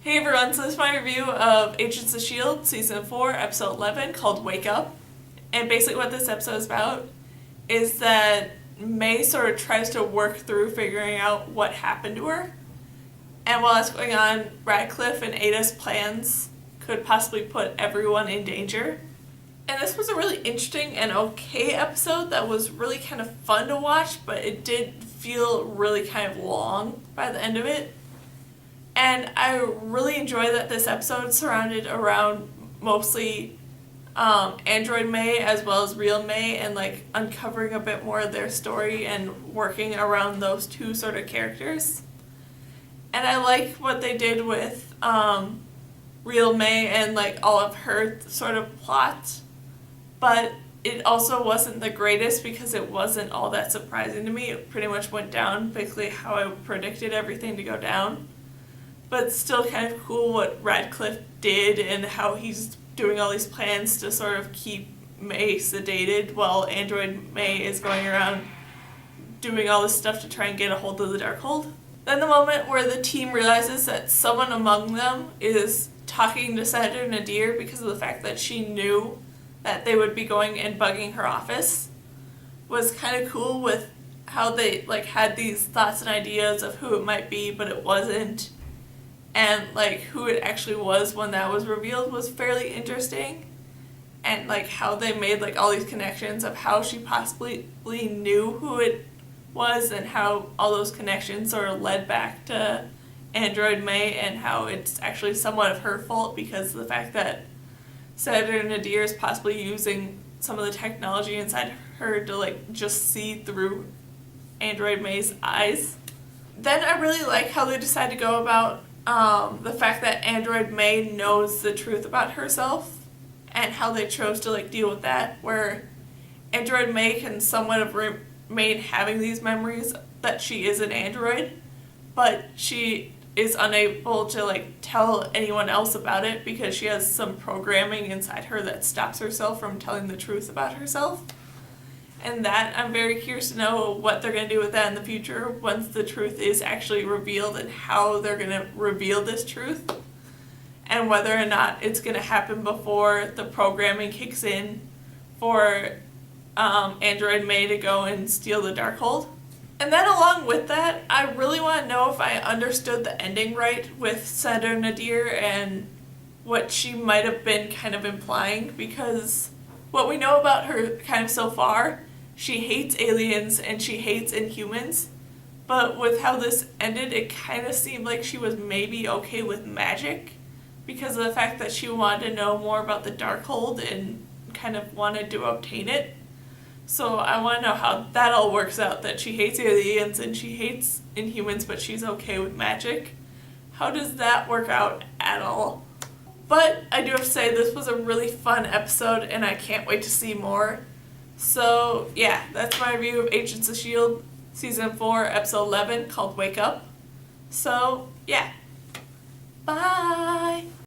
Hey everyone, so this is my review of Agents of S.H.I.E.L.D. Season 4, Episode 11, called Wake Up. And basically what this episode is about is that May sort of tries to work through figuring out what happened to her. And while that's going on, Radcliffe and Ada's plans could possibly put everyone in danger. And this was a really interesting and okay episode that was really kind of fun to watch, but it did feel really kind of long by the end of it. And I really enjoy that this episode surrounded around mostly Android May as well as real May, and like uncovering a bit more of their story and working around those two sort of characters. And I like what they did with real May and like all of her sort of plot, but it also wasn't the greatest because it wasn't all that surprising to me. It pretty much went down basically how I predicted everything to go down. But it's still kind of cool what Radcliffe did and how he's doing all these plans to sort of keep May sedated while Android May is going around doing all this stuff to try and get a hold of the Darkhold. Then the moment where the team realizes that someone among them is talking to Senator Nadir because of the fact that she knew that they would be going and bugging her office was kind of cool, with how they like had these thoughts and ideas of who it might be, but it wasn't. And like who it actually was when that was revealed was fairly interesting. And like how they made like all these connections of how she possibly knew who it was, and how all those connections sort of led back to Android May, and how it's actually somewhat of her fault because of the fact that Senator Nadir is possibly using some of the technology inside her to like just see through Android May's eyes. Then I really like how they decide to go about the fact that Android May knows the truth about herself, and how they chose to like deal with that, where Android May can somewhat have remain having these memories that she is an android, but she is unable to like tell anyone else about it because she has some programming inside her that stops herself from telling the truth about herself. And that I'm very curious to know what they're going to do with that in the future once the truth is actually revealed, and how they're going to reveal this truth, and whether or not it's going to happen before the programming kicks in for Android May to go and steal the Darkhold. And then along with that, I really want to know if I understood the ending right with Senator Nadir and what she might have been kind of implying, because what we know about her kind of so far, she hates aliens and she hates Inhumans, but with how this ended, it kind of seemed like she was maybe okay with magic because of the fact that she wanted to know more about the Darkhold and kind of wanted to obtain it. So I want to know how that all works out, that she hates aliens and she hates Inhumans, but she's okay with magic. How does that work out at all? But I do have to say, this was a really fun episode, and I can't wait to see more. So yeah, that's my review of Agents of S.H.I.E.L.D. Season 4, Episode 11, called Wake Up. So yeah, bye!